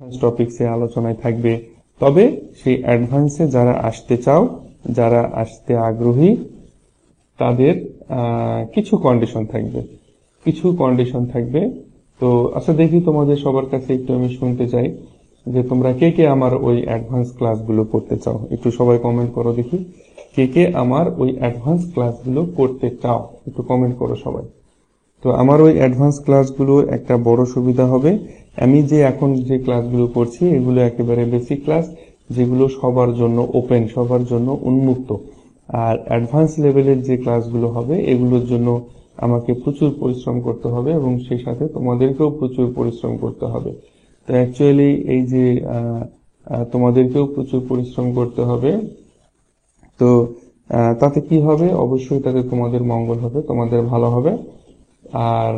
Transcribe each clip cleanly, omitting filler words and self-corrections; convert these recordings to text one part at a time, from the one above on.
টপিকসে আলোচনায় থাকবে। তবে সেই অ্যাডভান্সে যারা আসতে চাও, যারা আসতে আগ্রহী, তাদের কিছু কন্ডিশন থাকবে, তো আচ্ছা দেখি তোমাদের সবার কাছে একটু আমি শুনতে চাই যে তোমরা কে কে আমার ওই অ্যাডভান্স ক্লাসগুলো করতে চাও। একটু সবাই কমেন্ট করো দেখি, কে কে আমার ওই অ্যাডভান্স ক্লাসগুলো করতে চাও, একটু কমেন্ট করো সবাই। তো আমার ওই অ্যাডভান্স ক্লাসগুলো একটা বড় সুবিধা হবে, আমি যে এখন যে ক্লাসগুলো করছি এগুলো একেবারে বেসিক ক্লাস, যেগুলো সবার জন্য ওপেন, সবার জন্য উন্মুক্ত। আর অ্যাডভান্স লেভেলের যে ক্লাসগুলো হবে এগুলোর জন্য আমাকে প্রচুর পরিশ্রম করতে হবে এবং সেই সাথে তোমাদেরকেও প্রচুর পরিশ্রম করতে হবে। তো অ্যাকচুয়ালি এই যে তোমাদেরকেও প্রচুর পরিশ্রম করতে হবে, তো তাতে কি হবে, অবশ্যই তাতে তোমাদের মঙ্গল হবে, তোমাদের ভালো হবে। আর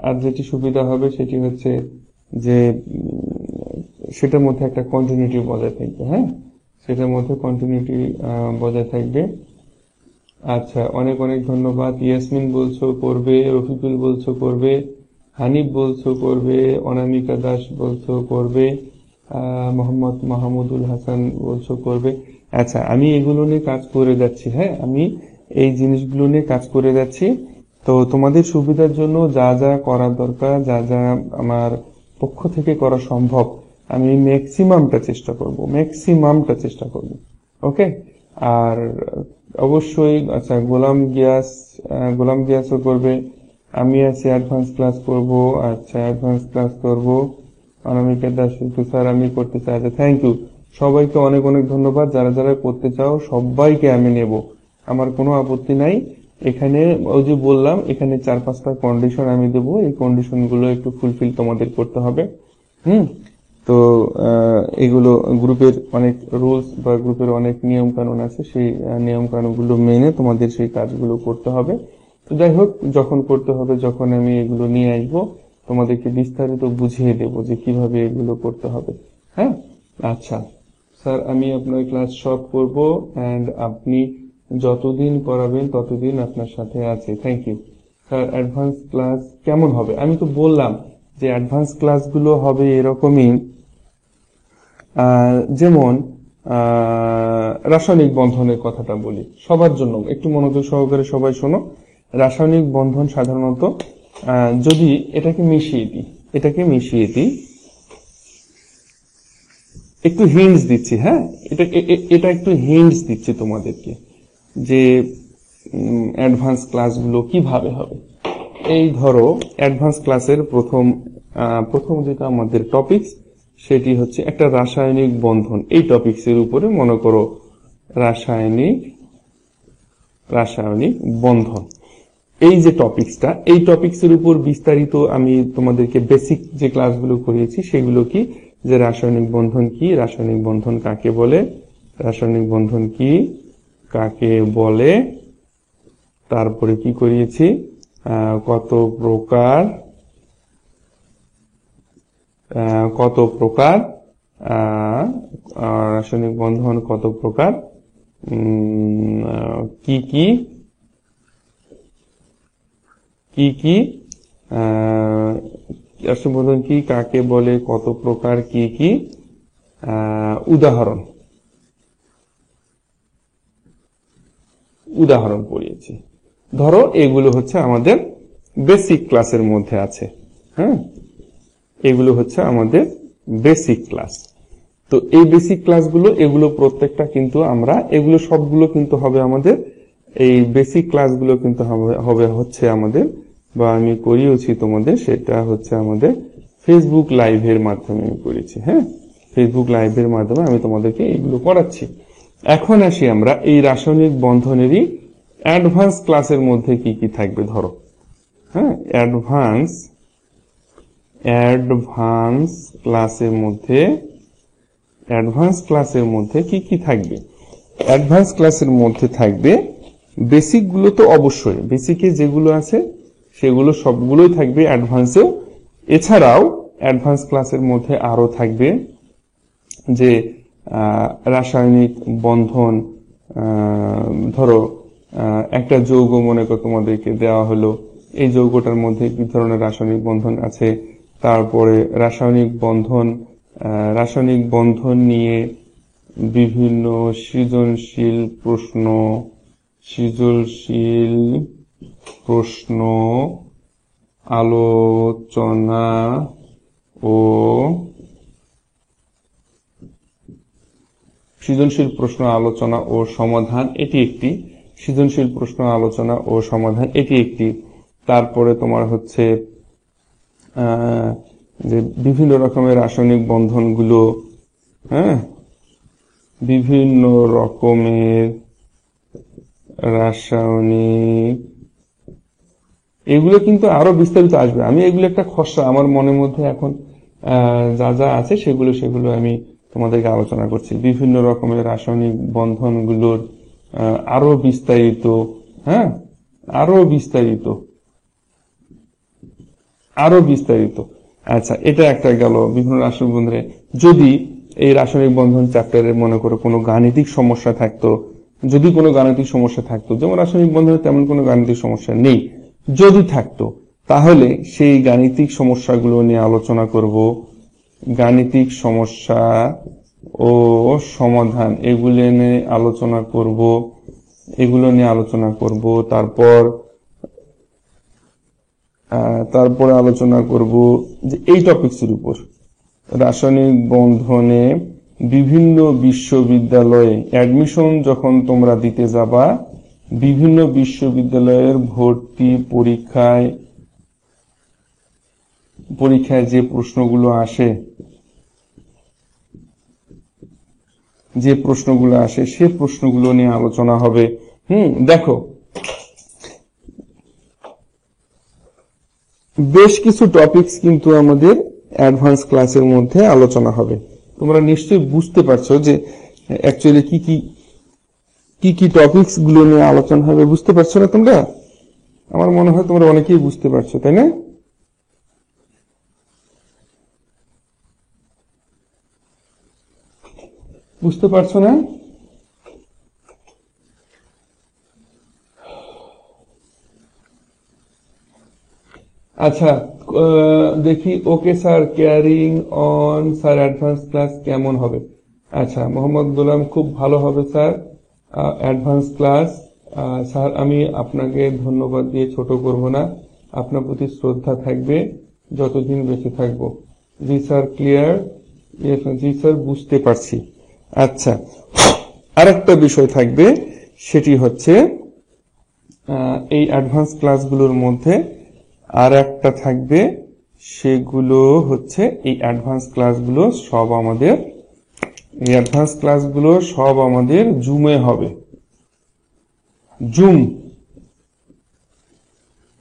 আর যেটি সুবিধা হবে সেটি হচ্ছে যে সেটার মধ্যে একটা কন্টিনিউটি বজায় থাকবে। হ্যাঁ, সেটার মধ্যে কন্টিনিউটি বজায় থাকবে। আচ্ছা, অনেক অনেক ধন্যবাদ। ইয়াসমিন বলছো করবে, রফিকুল বলছো করবে, হানিফ বলছো করবে, অনামিকা দাস বলছো করবে, মোহাম্মদ মাহমুদুল হাসান বলছো করবে। আচ্ছা, আমি এগুলো নিয়ে কাজ করে যাচ্ছি। হ্যাঁ, আমি এই জিনিসগুলো নিয়ে কাজ করে যাচ্ছি। তো তোমাদের সুবিধার জন্য যা যা করা দরকার, যা যা আমার পক্ষ থেকে করা সম্ভব, আমি ম্যাক্সিমামটা চেষ্টা করব। ওকে। আর অবশ্যই আচ্ছা, গোলাম গিয়াসও করবে, আমি আছি অ্যাডভান্স ক্লাস করব। আচ্ছা, অ্যাডভান্স ক্লাস করব, অনামিকা দাস স্যার আমি করতে চাই। আচ্ছা, থ্যাংক ইউ সবাইকে, অনেক অনেক ধন্যবাদ। যারা যারা করতে চাও সবাইকে আমি নেব, আমার কোনো আপত্তি নাই। এখানে ওই যে বললাম, এখানে 4-5টা কন্ডিশন আমি দেবো, এই কন্ডিশন গুলো একটু ফুলফিল তোমাদের করতে হবে। তো এগুলো গ্রুপের অনেক রুলস বা গ্রুপের অনেক নিয়ম কানুন আছে, সেই নিয়ম কানুন গুলো মেনে তোমাদের সেই কাজগুলো করতে হবে। তো যাই হোক, যখন করতে হবে, যখন আমি এগুলো নিয়ে আসবো, তোমাদেরকে বিস্তারিত বুঝিয়ে দেবো যে কিভাবে এগুলো করতে হবে। হ্যাঁ, আচ্ছা স্যার, আমি আপনার ক্লাস সব করব এন্ড আপনি যতদিন করাবেন ততদিন আপনার সাথে আছে। Thank you sir. Advance class কেমন হবে? আমি তো বললাম যে অ্যাডভান্স ক্লাসগুলো হবে এরকমই, যেমন রাসায়নিক বন্ধনের কথাটা বলি সবার জন্য, একটু মনোযোগ সহকারে সবাই শোনো। রাসায়নিক বন্ধন সাধারণত যদি এটাকে মিশিয়ে দিই, একটু হিন্টস দিচ্ছি। হ্যাঁ, এটা একটু হিন্টস দিচ্ছি তোমাদেরকে যে অ্যাডভান্স ক্লাসগুলো কিভাবে হবে। এই ধরো, অ্যাডভান্স ক্লাসের প্রথম যেটা আমাদের টপিকস, সেটি হচ্ছে একটা রাসায়নিক বন্ধন। এই টপিকসের উপরে মনে করো রাসায়নিক বন্ধন, এই যে টপিকসটা, এই টপিকসের উপর বিস্তারিত আমি তোমাদেরকে বেসিক যে ক্লাসগুলো করিয়েছি সেগুলো কি, যে রাসায়নিক বন্ধন কি, রাসায়নিক বন্ধন কাকে বলে, তারপরে কি করিয়েছি, কত প্রকার রাসায়নিক বন্ধন, কত প্রকার, কি রাসায়নিক বন্ধন কি, কাকে বলে, কত প্রকার, কি উদাহরণ পড়িয়েছি। ধরো এগুলো হচ্ছে আমাদের বেসিক ক্লাসের মধ্যে আছে। হ্যাঁ, এগুলো হচ্ছে আমাদের বেসিক ক্লাস। তো এই বেসিক ক্লাসগুলো, এগুলো প্রত্যেকটা কিন্তু এগুলো সবগুলো কিন্তু হবে আমাদের, এই বেসিক ক্লাসগুলো কিন্তু হচ্ছে আমাদের, বা আমি করিয়েছি তোমাদের, সেটা হচ্ছে আমাদের ফেসবুক লাইভের মাধ্যমে আমি করেছি। হ্যাঁ, ফেসবুক লাইভের মাধ্যমে আমি তোমাদেরকে এইগুলো করাচ্ছি। এখন আসি আমরা এই রাসায়নিক বন্ধনেরই অ্যাডভান্স ক্লাসের মধ্যে কি কি থাকবে। ধরো, হ্যাঁ, অ্যাডভান্স ক্লাসের মধ্যে কি কি থাকবে? অ্যাডভান্স ক্লাসের মধ্যে থাকবে বেসিক গুলো, তো অবশ্যই বেসিকে যেগুলো আছে সেগুলো সবগুলোই থাকবে অ্যাডভান্সেও। এছাড়াও অ্যাডভান্স ক্লাসের মধ্যে আরো থাকবে যে রাসায়নিক বন্ধন, ধরো একটা যৌগ মনে করো তোমাদেরকে দেওয়া হলো, এই যৌগটার মধ্যে কি ধরনের রাসায়নিক বন্ধন আছে, তারপরে রাসায়নিক বন্ধন নিয়ে বিভিন্ন সৃজনশীল প্রশ্ন আলোচনা ও সমাধান, এটি একটি। তারপরে তোমার হচ্ছে যে বিভিন্ন রকমের রাসায়নিক বন্ধনগুলো, হ্যাঁ, বিভিন্ন রকমের রাসায়নিক, এগুলো কিন্তু আরো বিস্তারিত আসবে। আমি এগুলো একটা খসড়া আমার মনের মধ্যে এখন যা যা আছে সেগুলো আমি তোমাদেরকে আলোচনা করছি। বিভিন্ন রকমের রাসায়নিক বন্ধনগুলোর আরো বিস্তারিত, হ্যাঁ, আরো বিস্তারিত। আচ্ছা, এটা একটা গেল বিভিন্ন রাসায়নিক বন্ধনে। যদি এই রাসায়নিক বন্ধন চ্যাপ্টারে মনে করো কোনো গাণিতিক সমস্যা থাকতো, যেমন রাসায়নিক বন্ধনে তেমন কোনো গাণিতিক সমস্যা নেই, যদি থাকতো তাহলে সেই গাণিতিক সমস্যাগুলো নিয়ে আলোচনা করব। গাণিতিক সমস্যা ও সমাধান এগুলো নিয়ে আলোচনা করব। তারপরে আলোচনা করব যে এই টপিকসের উপর, রাসায়নিক বন্ধনে বিভিন্ন বিশ্ববিদ্যালয়ে অ্যাডমিশন যখন তোমরা দিতে যাবা, বিভিন্ন বিশ্ববিদ্যালয়ের ভর্তি পরীক্ষায় যে প্রশ্নগুলো আসে সে প্রশ্নগুলো নিয়ে আলোচনা হবে। দেখো, বেশ কিছু টপিকস কিন্তু আমাদের অ্যাডভান্স ক্লাসের মধ্যে আলোচনা হবে। তোমরা নিশ্চয়ই বুঝতে পারছো যে অ্যাকচুয়ালি কি টপিকস গুলো নিয়ে আলোচনা হবে, বুঝতে পারছো না তোমরা? আমার মনে হয় তোমরা অনেকেই বুঝতে পারছো, তাই না? বুঝতে পারছো না? আচ্ছা, দেখি। Okay sir, carrying on sir, advance class কেমন হবে? আচ্ছা, মোহাম্মদ গোলাম, খুব ভালো হবে স্যার অ্যাডভান্স ক্লাস। স্যার, আমি আপনাকে ধন্যবাদ দিয়ে ছোট করব না, আপনার প্রতি শ্রদ্ধা থাকবে যতদিন বেঁচে থাকবো। জি স্যার, ক্লিয়ার? জি স্যার, বুঝতে পারছি। আচ্ছা, আরেকটা বিষয় থাকবে, সেটি হচ্ছে এই অ্যাডভান্স ক্লাসগুলোর মধ্যে আর একটা থাকবে, সেগুলো হচ্ছে এই অ্যাডভান্স ক্লাসগুলো সব আমাদের জুমে হবে। জুম,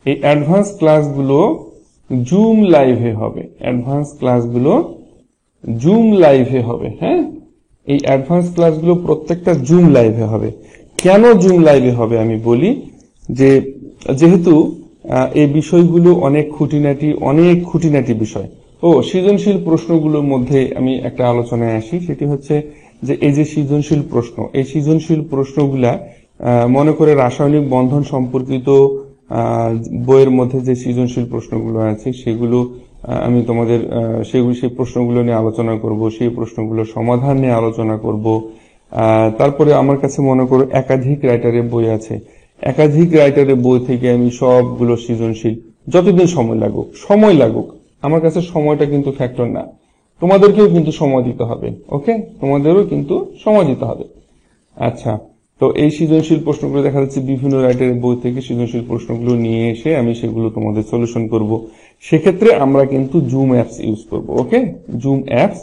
এই অ্যাডভান্স ক্লাসগুলো জুম লাইভে হবে। হ্যাঁ, এই অ্যাডভান্স ক্লাসগুলো প্রত্যেকটা জুম লাইভে হবে। কেন জুম লাইভে হবে আমি বলি, যেহেতু এই বিষয়গুলো অনেক খুঁটিনাটি বিষয়। সৃজনশীল প্রশ্নগুলোর মধ্যে আমি একটা আলোচনায় আসি, সেটি হচ্ছে যে এই যে সৃজনশীল প্রশ্ন, এই সৃজনশীল প্রশ্নগুলা মনে করে রাসায়নিক বন্ধন সম্পর্কিত বইয়ের মধ্যে যে সৃজনশীল প্রশ্নগুলো আছে সেগুলো আমি তোমাদের সেই প্রশ্নগুলো নিয়ে আলোচনা করব, সেই প্রশ্নগুলো সমাধান নিয়ে আলোচনা করব। তারপরে আমার কাছে মনে করো একাধিক রাইটারের বই আছে, একাধিক রাইটারের বই থেকে আমি সবগুলো সৃজনশীল, যতদিন সময় লাগুক, আমার কাছে সময়টা কিন্তু ফ্যাক্টর না, তোমাদেরকেও কিন্তু সময় দিতে হবে। ওকে, তোমাদেরও কিন্তু সময় দিতে হবে। আচ্ছা, তো এই সৃজনশীল প্রশ্নগুলো দেখা যাচ্ছে বিভিন্ন রাইটারের বই থেকে সৃজনশীল প্রশ্নগুলো নিয়ে এসে আমি সেগুলো তোমাদের সলিউশন করব। সেক্ষেত্রে আমরা কিন্তু জুম অ্যাপস ইউজ করব। ওকে, জুম অ্যাপস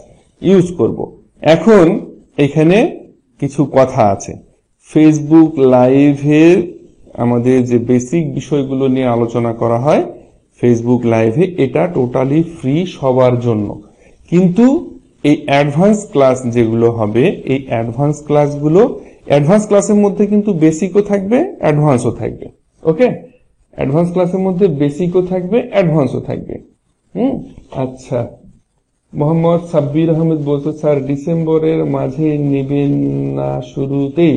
ইউজ করব। এখন এখানে কিছু কথা আছে। ফেসবুক লাইভের আমাদের যে বেসিক বিষয়গুলো নিয়ে আলোচনা করা হয় ফেসবুক লাইভে, এটা টোটালি ফ্রি সবার জন্য। কিন্তু এই অ্যাডভান্স ক্লাস যেগুলো হবে, এই অ্যাডভান্স ক্লাসের মধ্যে কিন্তু বেসিকও থাকবে, অ্যাডভান্সও থাকবে। ওকে, অ্যাডভান্স ক্লাসের মধ্যে বেসিকও থাকবে, অ্যাডভান্সও থাকবে। আচ্ছা, মোহাম্মদ সাব্বির আহমেদ বলছে স্যার ডিসেম্বরের মাঝে নেবেন না শুরুতেই?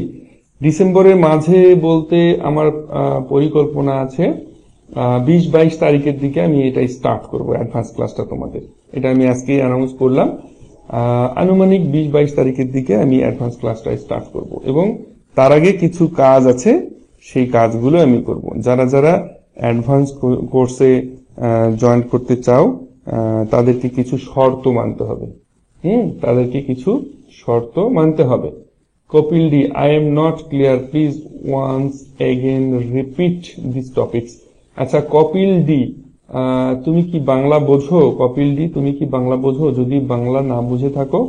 ডিসেম্বরের মাঝে বলতে আমার পরিকল্পনা আছে 20-22 তারিখের দিকে আমি এটা স্টার্ট করব অ্যাডভান্স ক্লাসটা তোমাদের। এটা আমি আজকে অ্যানাউন্স করলাম। আনুমানিক 20-22 তারিখের দিকে আমি অ্যাডভান্স ক্লাসটা স্টার্ট করব, এবং তার আগে কিছু কাজ আছে, সেই কাজগুলো আমি করব। যারা যারা অ্যাডভান্স কোর্সে জয়েন করতে চাও তাদেরকে কিছু শর্ত মানতে হবে। তাদেরকে কিছু শর্ত মানতে হবে। কপিল ডি, I am not clear, please once again repeat this topics. আচ্ছা কপিল ডি, তুমি কি বাংলা বোঝো? কপিল ডি, তুমি কি বাংলা বোঝো? যদি বাংলা না বুঝে থাকো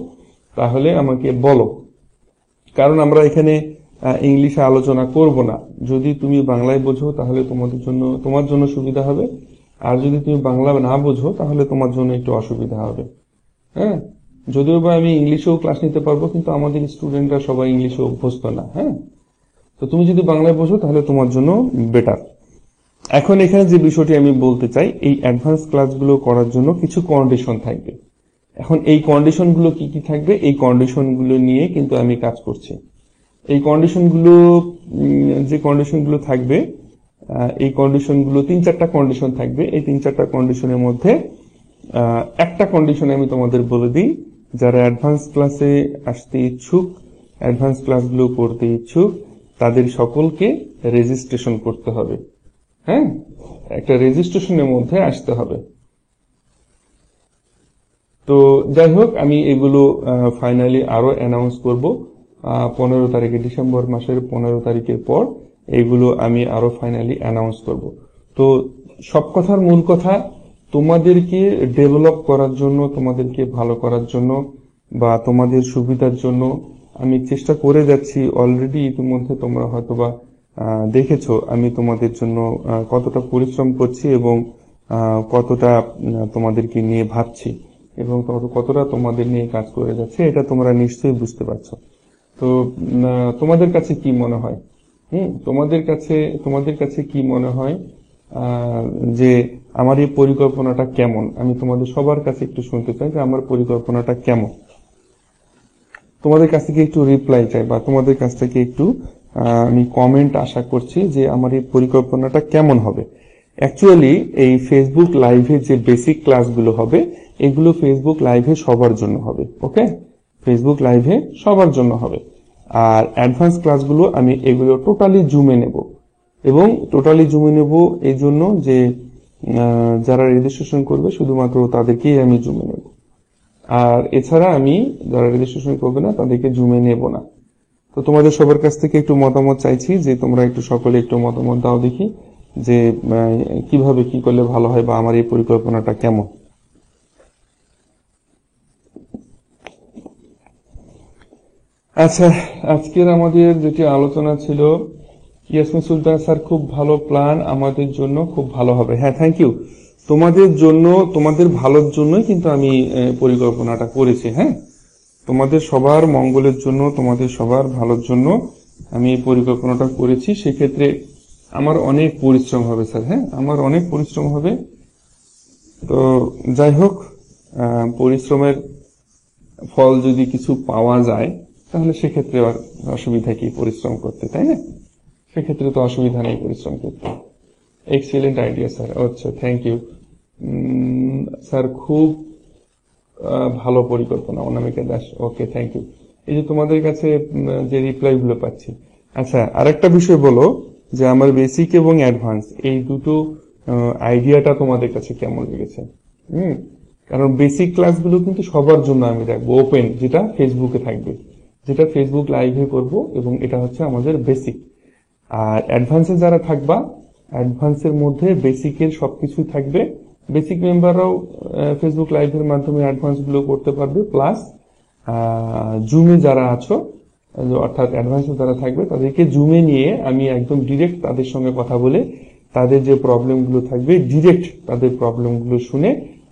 তাহলে আমাকে বলো, কারণ আমরা এখানে ইংলিশে আলোচনা করব না। যদি তুমি বাংলায় বোঝো তাহলে তোমার জন্য সুবিধা হবে, আর যদি তুমি বাংলা না বোঝো তাহলে তোমার জন্য একটু অসুবিধা হবে। হ্যাঁ, যদিও বা আমি ইংলিশেও ক্লাস নিতে পারবো, কিন্তু আমাদের স্টুডেন্টরা সবাই ইংলিশে অভ্যস্ত না। হ্যাঁ, তো তুমি যদি বাংলায় বোঝো তাহলে তোমার জন্য বেটার। এখন এখানে যে বিষয়টি আমি বলতে চাই, এই অ্যাডভান্স ক্লাসগুলো করার জন্য কিছু কন্ডিশন থাকবে। এখন এই কন্ডিশনগুলো কি কি থাকবে, এই কন্ডিশনগুলো নিয়ে কিন্তু আমি কাজ করছি। এই কন্ডিশনগুলো, যে কন্ডিশনগুলো থাকবে, এই কন্ডিশনগুলো 3-4টা কন্ডিশন থাকবে। এই 3-4টা কন্ডিশনের মধ্যে একটা কন্ডিশন আমি তোমাদের বলে দিই, যারা অ্যাডভান্স ক্লাসে আসতে ইচ্ছুক, অ্যাডভান্স ক্লাসগুলো করতে ইচ্ছুক, তাদের সকলকে রেজিস্ট্রেশন করতে হবে। হ্যাঁ, একটা রেজিস্ট্রেশনের মধ্যে আসতে হবে। তো যাই হোক, আমি এগুলো ফাইনালি আরো অ্যানাউন্স করব 15 তারিখে, ডিসেম্বর মাসের 15 তারিখের পর এগুলো আমি আরো ফাইনালি অ্যানাউন্স করব। তো সব কথার মূল কথা, তোমাদেরকে ডেভেলপ করার জন্য, তোমাদেরকে ভালো করার জন্য বা তোমাদের সুবিধার জন্য আমি চেষ্টা করে যাচ্ছি। অলরেডি ইতিমধ্যে তোমরা হয়তোবা দেখেছো আমি তোমাদের জন্য কতটা পরিশ্রম করছি এবং কতটা তোমাদেরকে নিয়ে ভাবছি এবং কতটা তোমাদের নিয়ে কাজ করে যাচ্ছে, এটা তোমরা নিশ্চয়ই বুঝতে পারছো। তো তোমাদের কাছে কি মনে হয়? তোমাদের কাছে কি মনে হয় যে আমার এই পরিকল্পনাটা কেমন? আমি তোমাদের সবার কাছে একটু শুনতে চাই যে আমার পরিকল্পনাটা কেমন। তোমাদের কাছ থেকে একটু রিপ্লাই চাই, বা তোমাদের কাছ থেকে একটু আমি কমেন্ট আশা করছি যে আমার এই পরিকল্পনাটা কেমন হবে। অ্যাকচুয়ালি এই ফেসবুক লাইভে যে বেসিক ক্লাসগুলো হবে, এগুলো ফেসবুক লাইভে সবার জন্য হবে। ওকে, ফেসবুক লাইভে সবার জন্য হবে। আর অ্যাডভান্স ক্লাসগুলো আমি এগুলো টোটালি জুমে নেব, এবং টোটালি জুমে নেব এই জন্য যে যারা রেজিস্ট্রেশন করবে শুধুমাত্র তাদেরকেই আমি জুমে নেব। আর এছাড়া আমি যারা রেজিস্ট্রেশন করবে না তাদেরকে জুমে নেব না। তো তোমাদের সবার কাছ থেকে একটু মতামত চাইছি, যে তোমরা একটু সকলে একটু মতামত দাও দেখি যে কিভাবে কি করলে ভালো হয়, বা আমার এই পরিকল্পনাটা কেমন। আচ্ছা, আজকের আমাদের যেটি আলোচনা ছিল, ইয়াসমিন সুলতান স্যার, খুব ভালো প্ল্যান, আমাদের জন্য খুব ভালো হবে। হ্যাঁ, থ্যাংক ইউ। তোমাদের জন্য, তোমাদের ভালোর জন্যই কিন্তু আমি পরিকল্পনাটা করেছি। হ্যাঁ, তোমাদের সবার মঙ্গলের জন্য, তোমাদের সবার ভালোর জন্য আমি এই পরিকল্পনাটা করেছি। সেক্ষেত্রে আমার অনেক পরিশ্রম হবে স্যার। হ্যাঁ, আমার অনেক পরিশ্রম হবে। তো যাই হোক, পরিশ্রমের ফল যদি কিছু পাওয়া যায় তাহলে সেক্ষেত্রে অসুবিধা কি পরিশ্রম করতে, তাই না? সেক্ষেত্রে তো অসুবিধা নেই পরিশ্রম করতে। Excellent idea sir. আচ্ছা, থ্যাংক ইউ স্যার, খুব ভালো পরিকল্পনা। অনামিকা দাস, ওকে, থ্যাংক ইউ। এই যে তোমাদের কাছে যে রিপ্লাই গুলো পাচ্ছি। আচ্ছা, আরেকটা বিষয় বলো যে আমার বেসিক এবং অ্যাডভান্স এই দুটো আইডিয়াটা তোমাদের কাছে কেমন লেগেছে? কারণ বেসিক ক্লাসগুলো কিন্তু সবার জন্য আমি রাখবো ওপেন, যেটা ফেসবুকে থাকবে, যেটা ফেসবুক লাইভে করব, এবং এটা হচ্ছে আমাদের বেসিক। আর অ্যাডভান্সে যারা থাকবা, অ্যাডভান্সের মধ্যে বেসিকের সবকিছু থাকবে। বেসিক মেম্বাররাও ফেসবুক লাইভের মাধ্যমে অ্যাডভান্স গুলো করতে পারবে, প্লাস জুমে যারা আছো, অর্থাৎ অ্যাডভান্সে যারা থাকবে তাদেরকে জুমে নিয়ে আমি একদম ডিরেক্ট তাদের সঙ্গে কথা বলে তাদের যে প্রবলেমগুলো থাকবে ডিরেক্ট তাদের প্রবলেমগুলো শুনে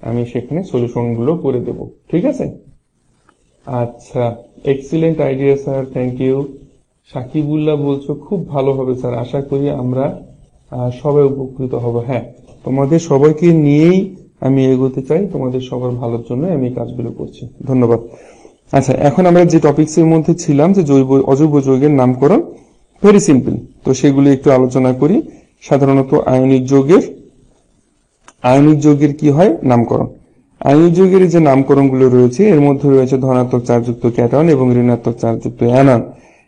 আমি সেখানে সলিউশনগুলো করে দেব। ঠিক আছে? আচ্ছা, excellent idea sir, thank you. Sakibullah বলছো খুব ভালো হবে স্যার, আশা করি আমরা সবাই উপকৃত হব। হ্যাঁ, তোমাদের সবাইকে নিয়েই আমি এগোতে চাই, তোমাদের সবার ভালোর জন্য আমি কাজগুলো করছি। ধন্যবাদ। আচ্ছা, এখন আমরা যে টপিকসের মধ্যে ছিলাম যে জৈব অজৈব যৌগের নামকরণ, ভেরি সিম্পল। তো সেগুলি একটু আলোচনা করি। সাধারণত আয়নিক যৌগের আয়নিক যৌগের কি হয় নামকরণ। আয়নিক যৌগের যে নামকরণগুলো রয়েছে এর মধ্যে রয়েছে ধনাত্মক চার্জযুক্ত ক্যাটায়ন এবং ঋণাত্মক চার্জযুক্ত অ্যানায়ন।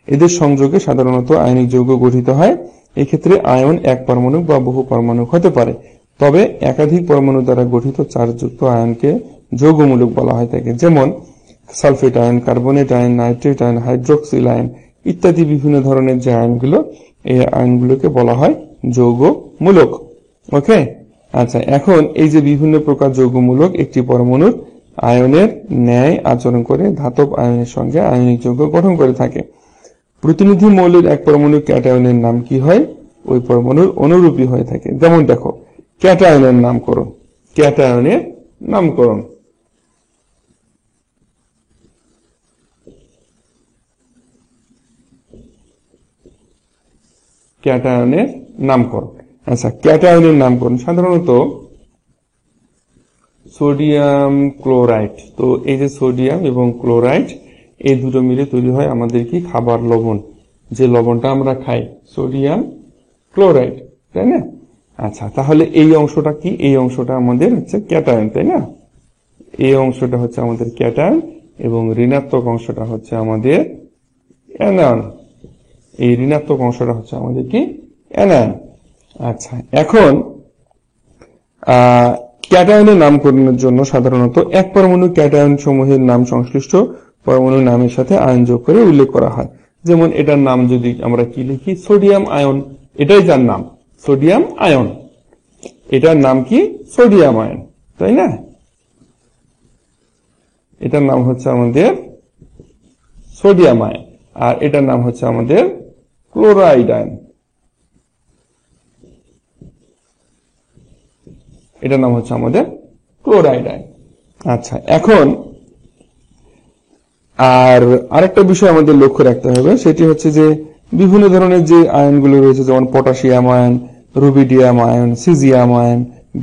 এদের সংযোগে সাধারণত আয়নিক যৌগ গঠিত হয়। এক্ষেত্রে আয়ন এক পারমাণবিক বা বহু পারমাণবিক হতে পারে, তবে একাধিক পরমাণু দ্বারা গঠিত চার্জযুক্ত আয়নকে যৌগমূলক বলা হয় থাকে। যেমন sulphate ion, carbonate ion, nitrate ion, hydroxyl ion ইত্যাদি বিভিন্ন ধরনের যে আয়নগুলো, এই আয়নগুলোকে বলা হয় যৌগমূলক। ওকে, আচ্ছা, এখন এই যে বিভিন্ন প্রকার যৌগমূলক একটি পরমাণুর আয়নের ন্যায় আচরণ করে ধাতব আয়নের সঙ্গে আয়নিক যৌগ গঠন করে থাকে। প্রতিনিধি মৌলের এক পরমাণুর ক্যাটায়নের নাম কি হয়? ওই পরমাণুর অনুরূপী হয়ে থাকে। যেমন দেখো, ক্যাটায়নের নামকরণ, ক্যাটায়নের নামকরণ ক্যাটায়নের নামকরণ। আচ্ছা, ক্যাটায়নের নামকরণ সাধারণত সোডিয়াম ক্লোরাইড। তো এই যে সোডিয়াম এবং ক্লোরাইড এই দুটো মিলে তৈরি হয় আমাদের কি খাবার লবণ, যে লবণটা আমরা খাই, সোডিয়াম ক্লোরাইড, তাই না? আচ্ছা, তাহলে এই অংশটা কি? এই অংশটা আমাদের হচ্ছে ক্যাটায়ন, তাই না? এই অংশটা হচ্ছে আমাদের ক্যাটায়ন এবং ঋণাত্মক অংশটা হচ্ছে আমাদের অ্যানায়ন। এই ঋণাত্মক অংশটা হচ্ছে আমাদের কি অ্যানায়ন। আচ্ছা, এখন ক্যাটায়নের নামকরণের জন্য সাধারণত এক পরমাণু ক্যাটায়ন সমূহের নাম সংশ্লিষ্ট পরমাণুর নামের সাথে আয়ন যোগ করে উল্লেখ করা হয়। যেমন এটার নাম যদি আমরা কি লিখি, সোডিয়াম আয়ন, এটাই যার নাম সোডিয়াম আয়ন, এটার নাম কি সোডিয়াম আয়ন, তাই না? এটার নাম হচ্ছে আমাদের সোডিয়াম আয়ন, আর এটার নাম হচ্ছে আমাদের ক্লোরাইড আয়ন, এটার নাম হচ্ছে আমাদের ক্লোরাইড আয়ন। আচ্ছা, এখন আর আরেকটা বিষয় আমাদের লক্ষ্য রাখতে হবে, সেটি হচ্ছে যে বিভিন্ন ধরনের যে আয়নগুলো রয়েছে, যেমন potassium ion, rubidium ion, caesium ion,